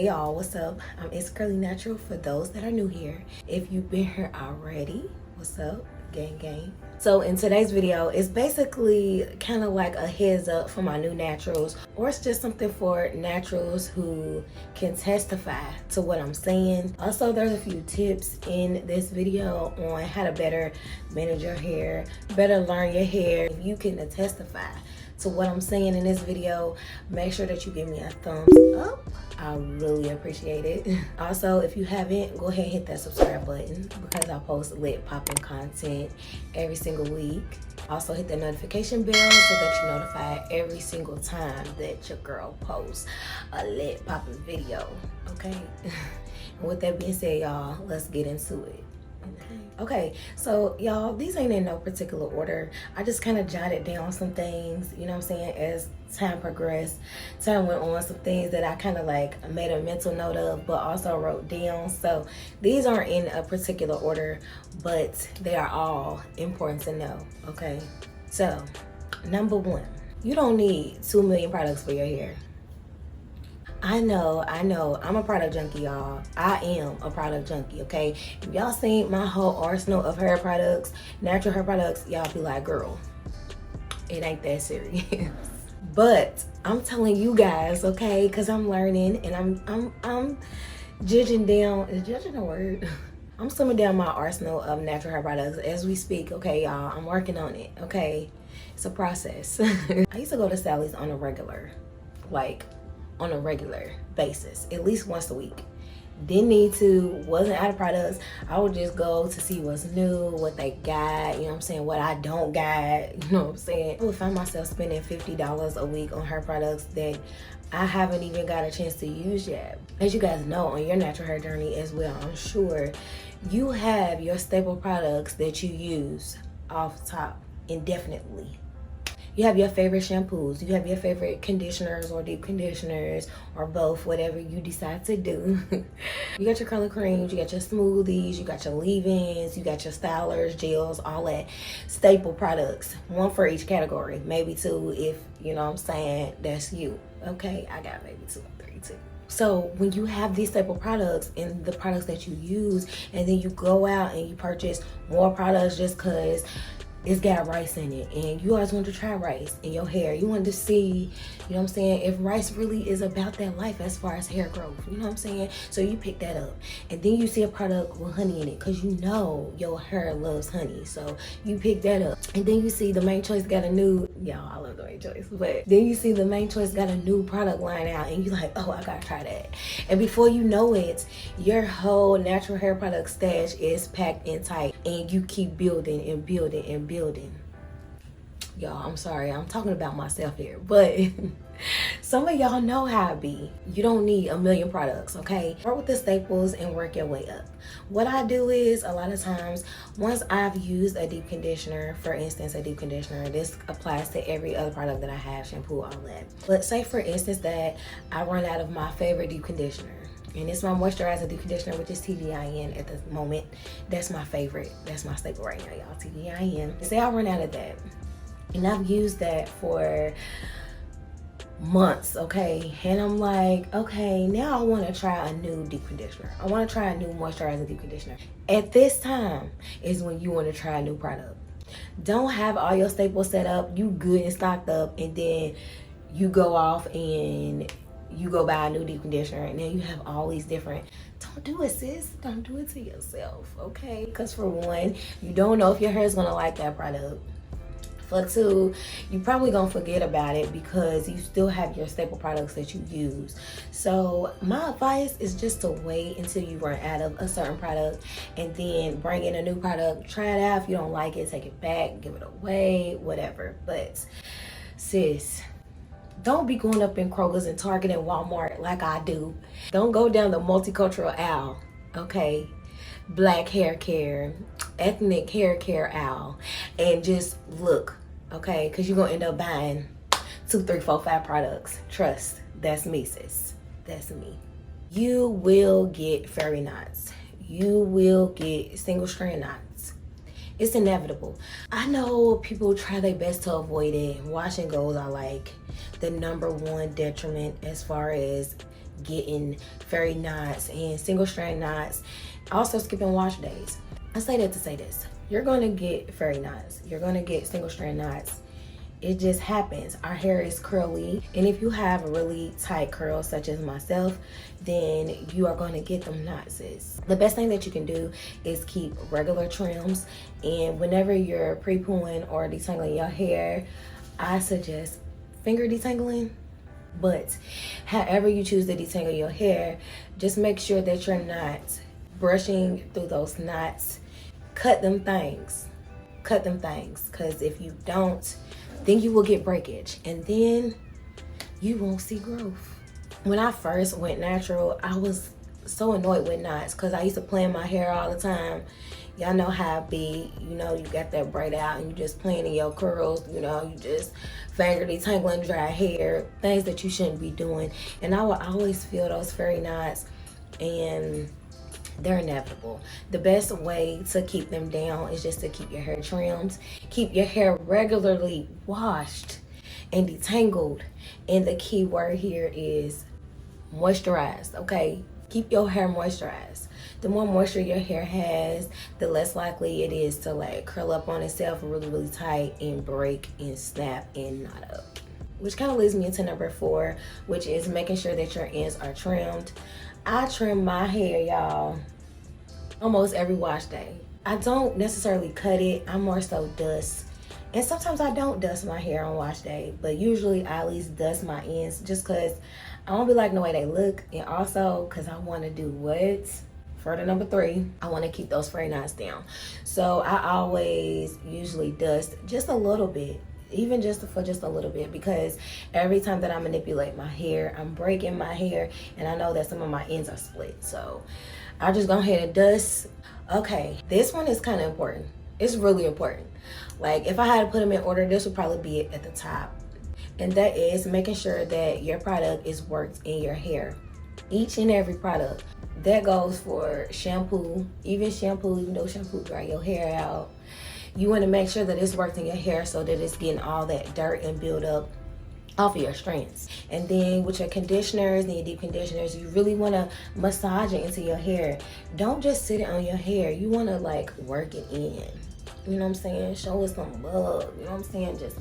Hey y'all, what's up? I'm Insecurelynatural for those that are new here. If you've been here already, what's up? Gang gang. So in today's video, it's basically kind of like a heads up for my new naturals, or it's just something for naturals who can testify to what I'm saying. Also, there's a few tips in this video on how to better manage your hair, better learn your hair. If you can testify to what I'm saying in this video, make sure that you give me a thumbs up. I really appreciate it. Also, if you haven't, go ahead and hit that subscribe button because I post lit popping content every single week. Also hit the notification bell so that you're notified every single time that your girl posts a lit popping video, okay? And with that being said, y'all, let's get into it. Okay, so y'all, these ain't in no particular order. I just kind of jotted down some things, you know what I'm saying, as time progressed. Time went on, some things that I kind of like made a mental note of, but also wrote down. So these aren't in a particular order, but they are all important to know, okay? So, number one, you don't need 2 million products for your hair. I know, I'm a product junkie, y'all. I am a product junkie, okay? If y'all seen my whole arsenal of hair products, natural hair products, y'all be like, girl, it ain't that serious. But I'm telling you guys, okay, because I'm learning and I'm judging down, is judging a word? I'm slimming down my arsenal of natural hair products as we speak, okay, y'all? I'm working on it, okay? It's a process. I used to go to Sally's on a regular basis, at least once a week. Didn't need to, wasn't out of products. I would just go to see what's new, what they got, you know what I'm saying, what I don't got, you know what I'm saying. I would find myself spending $50 a week on hair products that I haven't even got a chance to use yet. As you guys know, on your natural hair journey as well, I'm sure you have your staple products that you use off top indefinitely. You have your favorite shampoos, you have your favorite conditioners or deep conditioners or both, whatever you decide to do. You got your curling creams, you got your smoothies, you got your leave-ins, you got your stylers, gels, all that staple products. One for each category, maybe two if, you know what I'm saying, that's you. Okay, I got maybe 2 or 3 too. So when you have these staple products and the products that you use, and then you go out and you purchase more products just because it's got rice in it and you always want to try rice in your hair, you want to see, you know what I'm saying, if rice really is about that life as far as hair growth, you know what I'm saying. So you pick that up and then you see a product with honey in it because you know your hair loves honey, so you pick that up. And then you see the Main Choice got a new, y'all, I love the Main Choice, but then you see the Main Choice got a new product line out and you're like, oh, I gotta try that. And before you know it, your whole natural hair product stash is packed in tight and you keep building and building and building. Y'all, I'm sorry, I'm talking about myself here, but some of y'all know how it be. You don't need 1 million products, okay? Start with the staples and work your way up. What I do is, a lot of times, once I've used a deep conditioner, for instance, a deep conditioner, this applies to every other product that I have, shampoo, all that. But say for instance that I run out of my favorite deep conditioner, and it's my moisturizer deep conditioner, which is TVIN at the moment. That's my favorite. That's my staple right now, y'all. TVIN. Say I run out of that, and I've used that for months, okay? And I'm like, okay, now I want to try a new deep conditioner. I want to try a new moisturizer deep conditioner. At this time is when you want to try a new product. Don't have all your staples set up, you good and stocked up, and then you go off and you go buy a new deep conditioner and then you have all these different. Don't do it, sis. Don't do it to yourself, okay? Because for one, you don't know if your hair is gonna like that product. For two, you probably gonna forget about it because you still have your staple products that you use. So my advice is just to wait until you run out of a certain product and then bring in a new product. Try it out. If you don't like it, take it back, give it away, whatever. But sis, don't be going up in Kroger's and Target and Walmart like I do. Don't go down the multicultural aisle, okay? Black hair care, ethnic hair care aisle, and just look, okay? Because you're going to end up buying 2, 3, 4, 5 products. Trust, that's me, sis. That's me. You will get fairy knots. You will get single strand knots. It's inevitable. I know people try their best to avoid it. Wash and goes are like the #1 detriment as far as getting fairy knots and single strand knots, also skipping wash days. I say that to say this: you're going to get fairy knots, you're going to get single strand knots. It just happens. Our hair is curly, and if you have really tight curls such as myself, then you are going to get them knots, sis. The best thing that you can do is keep regular trims, and whenever you're pre-pooing or detangling your hair, I suggest finger detangling. But however you choose to detangle your hair, just make sure that you're not brushing through those knots. Cut them things, because if you don't, then you will get breakage, and then you won't see growth. When I first went natural, I was so annoyed with knots because I used to plan my hair all the time. Y'all know how it be, you know, you got that braid out and you just playing in your curls, you know, you just finger detangling dry hair, things that you shouldn't be doing. And I would always feel those fairy knots, and they're inevitable. The best way to keep them down is just to keep your hair trimmed, keep your hair regularly washed and detangled. And the key word here is moisturized, okay? Keep your hair moisturized. The more moisture your hair has, the less likely it is to like curl up on itself really, really tight and break and snap and knot up. Which kind of leads me into number 4, which is making sure that your ends are trimmed. I trim my hair, y'all, almost every wash day. I don't necessarily cut it, I more so dust. And sometimes I don't dust my hair on wash day, but usually I at least dust my ends just because I don't be liking the way they look, and also because I want to do what? For the number 3, I want to keep those fairy knots down. So I always usually dust just a little bit, even just for just a little bit, because every time that I manipulate my hair, I'm breaking my hair, and I know that some of my ends are split. So I just go ahead and dust. Okay, this one is kind of important. It's really important. Like, if I had to put them in order, this would probably be at the top. And that is making sure that your product is worked in your hair. Each and every product. That goes for shampoo, even though shampoo dry your hair out. You want to make sure that it's worked in your hair so that it's getting all that dirt and build up off of your strands. And then with your conditioners and your deep conditioners, you really want to massage it into your hair. Don't just sit it on your hair. You want to like work it in. You know what I'm saying? Show us some love. You know what I'm saying? Just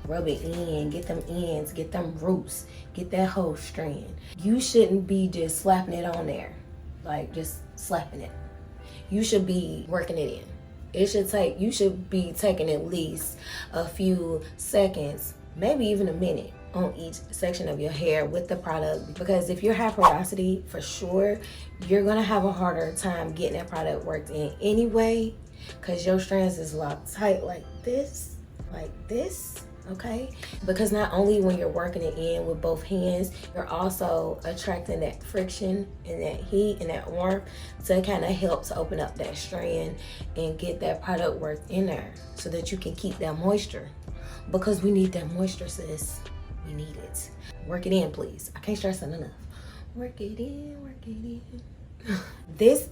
rub it in, get them ends, get them roots, get that whole strand. You shouldn't be just slapping it on there, like just slapping it. You should be working it in. You should be taking at least a few seconds, maybe even a minute on each section of your hair with the product, because if you're high porosity, for sure, you're gonna have a harder time getting that product worked in anyway, because your strands is locked tight like this, okay? Because not only when you're working it in with both hands, you're also attracting that friction and that heat and that warmth to kind of help to open up that strand and get that product worked in there so that you can keep that moisture, because we need that moisture, sis. We need it. Work it in, please. I can't stress it enough. Work it in, work it in. This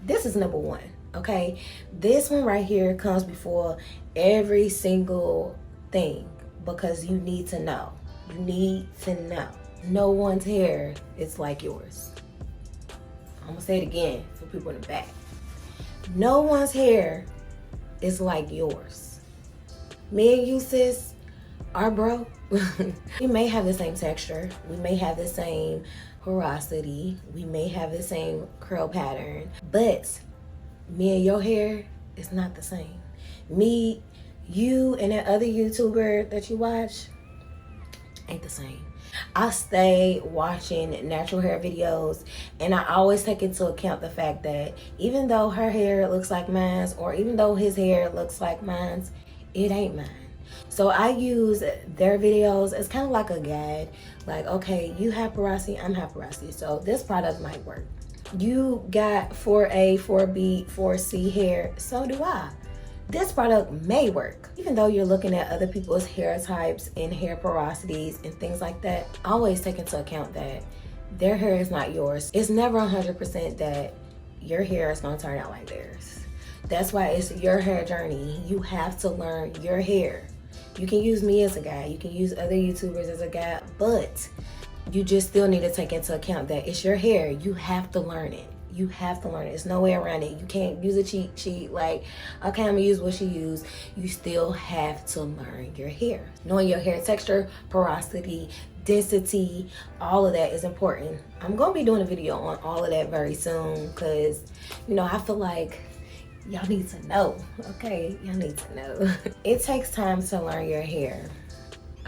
is number 1, okay? This one right here comes before every single thing, because you need to know. You need to know. No one's hair is like yours. I'm gonna say it again for people in the back. No one's hair is like yours. Me and you, sis, our bro, we may have the same texture, we may have the same porosity, we may have the same curl pattern, but me and your hair is not the same. Me, you, and that other YouTuber that you watch ain't the same. I stay watching natural hair videos, and I always take into account the fact that even though her hair looks like mine, or even though his hair looks like mine, it ain't mine. So I use their videos as kind of like a guide. Like, okay, you have porosity, I'm have porosity, so this product might work. You got 4A, 4B, 4C hair, so do I. This product may work. Even though you're looking at other people's hair types and hair porosities and things like that, always take into account that their hair is not yours. It's never 100% that your hair is gonna turn out like theirs. That's why it's your hair journey. You have to learn your hair. You can use me as a guide, you can use other YouTubers as a guide, but you just still need to take into account that it's your hair. You have to learn it. You have to learn it. There's no way around it. You can't use a cheat sheet like, okay, I'm gonna use what she used. You still have to learn your hair. Knowing your hair texture, porosity, density, all of that is important. I'm gonna be doing a video on all of that very soon because, you know, I feel like y'all need to know, okay? Y'all need to know. It takes time to learn your hair.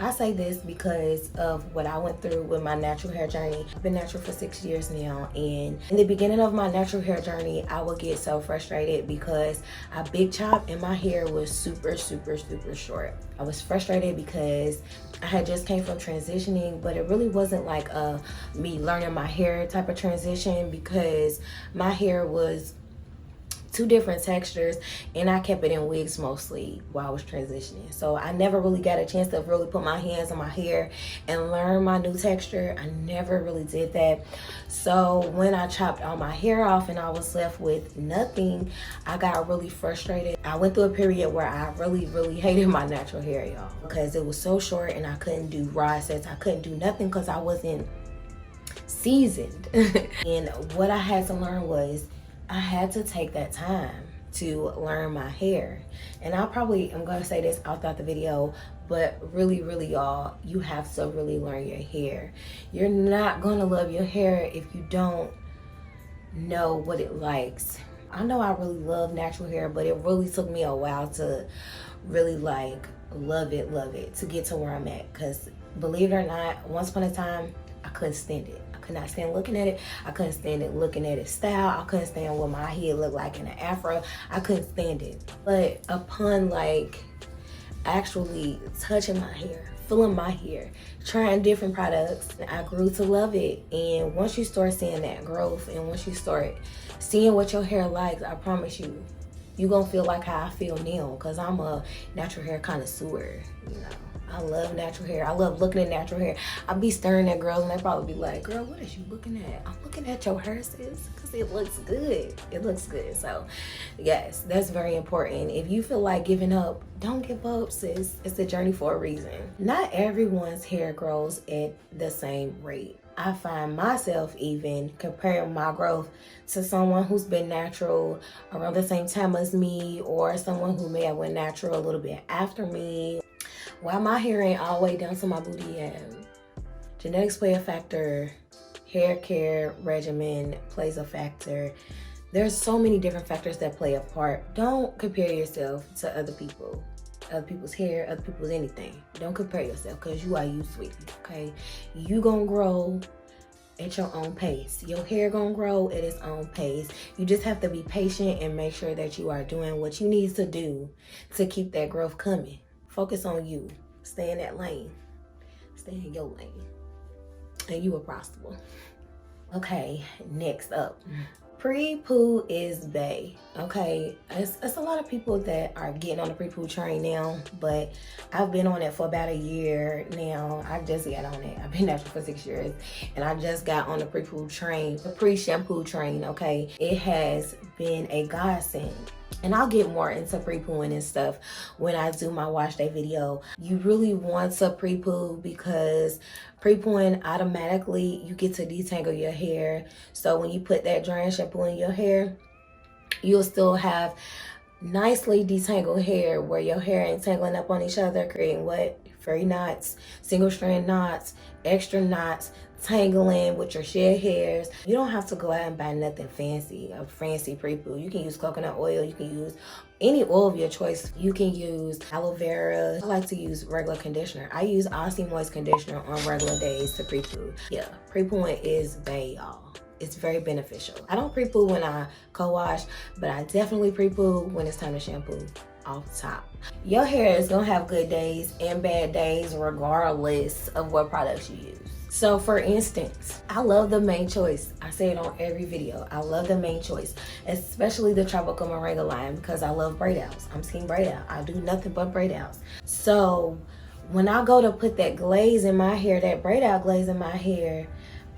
I say this because of what I went through with my natural hair journey. I've been natural for 6 years now, and in the beginning of my natural hair journey, I would get so frustrated because I big chop and my hair was super short. I was frustrated because I had just came from transitioning, but it really wasn't like me learning my hair type of transition because my hair was two different textures and I kept it in wigs mostly while I was transitioning. So I never really got a chance to really put my hands on my hair and learn my new texture. I never really did that. So when I chopped all my hair off and I was left with nothing, I got really frustrated. I went through a period where I really hated my natural hair, y'all, because it was so short and I couldn't do rod sets. I couldn't do nothing because I wasn't seasoned. And what I had to learn was I had to take that time to learn my hair. And I'm gonna say this all throughout the video, but really y'all, you have to really learn your hair. You're not gonna love your hair if you don't know what it likes. I know I really love natural hair, but it really took me a while to really like love it to get to where I'm at. Cause believe it or not, once upon a time, I couldn't stand it. I could not stand looking at it. I couldn't stand it looking at its style. I couldn't stand what my head looked like in an afro. I couldn't stand it. But upon like actually touching my hair, feeling my hair, trying different products, I grew to love it. And once you start seeing that growth and once you start seeing what your hair likes, I promise you, you're gonna feel like how I feel now, because I'm a natural hair connoisseur, you know. I love natural hair. I love looking at natural hair. I be staring at girls and they probably be like, girl, what is you looking at? I'm looking at your hair, sis, because it looks good. It looks good. So yes, that's very important. If you feel like giving up, don't give up, sis. It's a journey for a reason. Not everyone's hair grows at the same rate. I find myself even comparing my growth to someone who's been natural around the same time as me, or someone who may have went natural a little bit after me. While my hair ain't all the way down to my booty yet, genetics play a factor, hair care regimen plays a factor. There's so many different factors that play a part. Don't compare yourself to other people. Other people's hair, other people's anything. Don't compare yourself, because you are you, sweetie, okay? You gonna grow at your own pace. Your hair gonna grow at its own pace. You just have to be patient and make sure that you are doing what you need to do to keep that growth coming. Focus on you. Stay in that lane. Stay in your lane. And you will prosper. Okay, next up. Prepoo is bae. Okay, it's a lot of people that are getting on the Prepoo train now, but I've been on it for about a year now. I just got on it. I've been natural for 6 years, and I just got on the Prepoo train, the pre-shampoo train. Okay, it has been a godsend. And I'll get more into prepooing and stuff when I do my wash day video. You really want to prepoo because prepooing automatically, you get to detangle your hair. So when you put that drying shampoo in your hair, you'll still have nicely detangled hair where your hair ain't tangling up on each other, creating what? Fairy knots, single strand knots, extra knots, tangling with your shed hairs. You don't have to go out and buy nothing fancy, a fancy prepoo. You can use coconut oil. You can use any oil of your choice. You can use aloe vera. I like to use regular conditioner. I use Aussie Moist conditioner on regular days to prepoo. Yeah, prepooing is bae, y'all. It's very beneficial. I don't prepoo when I co-wash, but I definitely prepoo when it's time to shampoo off top. Your hair is gonna have good days and bad days regardless of what products you use. So for instance, I love the Main Choice. I say it on every video. I love the Main Choice, especially the Tropical Moringa line, because I love braid outs. I'm team braid out. I do nothing but braid outs. So when I go to put that glaze in my hair, that braid out glaze in my hair,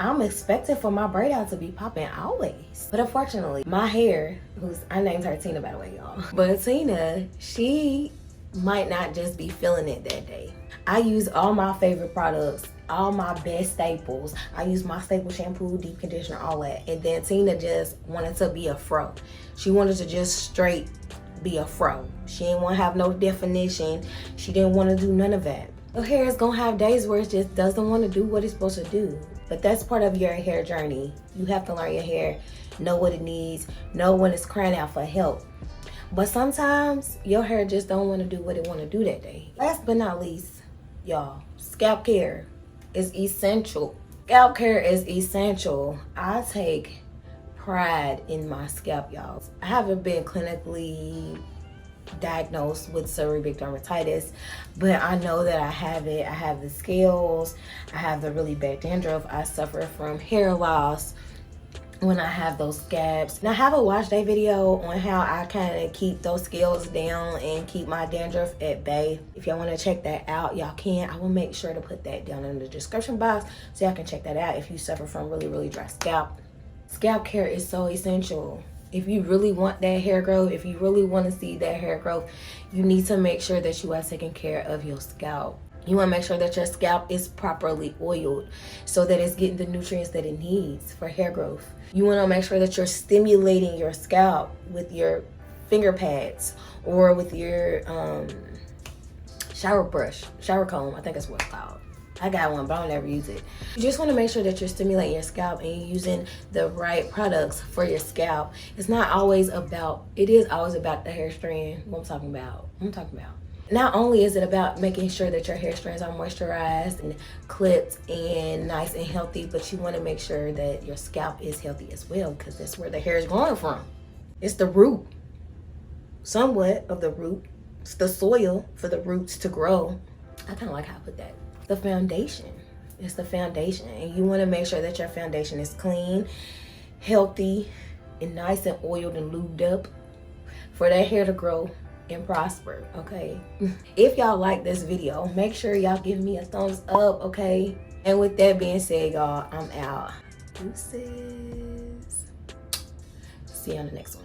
I'm expecting for my braid out to be popping always. But unfortunately, my hair, I named her Tina, by the way, y'all. But Tina, she might not just be feeling it that day. I use all my favorite products, all my best staples. I use my staple shampoo, deep conditioner, all that. And then Tina just wanted to be a fro. She wanted to just straight be a fro. She didn't want to have no definition. She didn't want to do none of that. Your hair is gonna have days where it just doesn't want to do what it's supposed to do. But that's part of your hair journey. You have to learn your hair, know what it needs, know when it's crying out for help. But sometimes your hair just don't want to do what it want to do that day. Last but not least, y'all, scalp care is essential. Scalp care is essential. I take pride in my scalp, y'all. I haven't been clinically diagnosed with seborrheic dermatitis, but I know that I have it. I have the scales, I have the really bad dandruff, I suffer from hair loss when I have those scabs. And I have a wash day video on how I kind of keep those scales down and keep my dandruff at bay. If y'all want to check that out, y'all can. I will make sure to put that down in the description box so y'all can check that out if you suffer from really dry scalp. Scalp care is so essential. If you really want that hair growth, if you really want to see that hair growth, you need to make sure that you are taking care of your scalp. You want to make sure that your scalp is properly oiled so that it's getting the nutrients that it needs for hair growth. You want to make sure that you're stimulating your scalp with your finger pads or with your shower comb, I think that's what it's called. I got one, but I don't ever use it. You just want to make sure that you're stimulating your scalp and you're using the right products for your scalp. It is always about the hair strand. What I'm talking about. Not only is it about making sure that your hair strands are moisturized and clipped and nice and healthy, but you want to make sure that your scalp is healthy as well, because that's where the hair is growing from. It's the root, somewhat of the root. It's the soil for the roots to grow. I kind of like how I put that. The foundation. It's the foundation, and you want to make sure that your foundation is clean, healthy, and nice and oiled and lubed up for that hair to grow and prosper, okay? If y'all like this video, make sure y'all give me a thumbs up, okay? And with that being said, y'all, I'm out. Deuces. See you on the next one.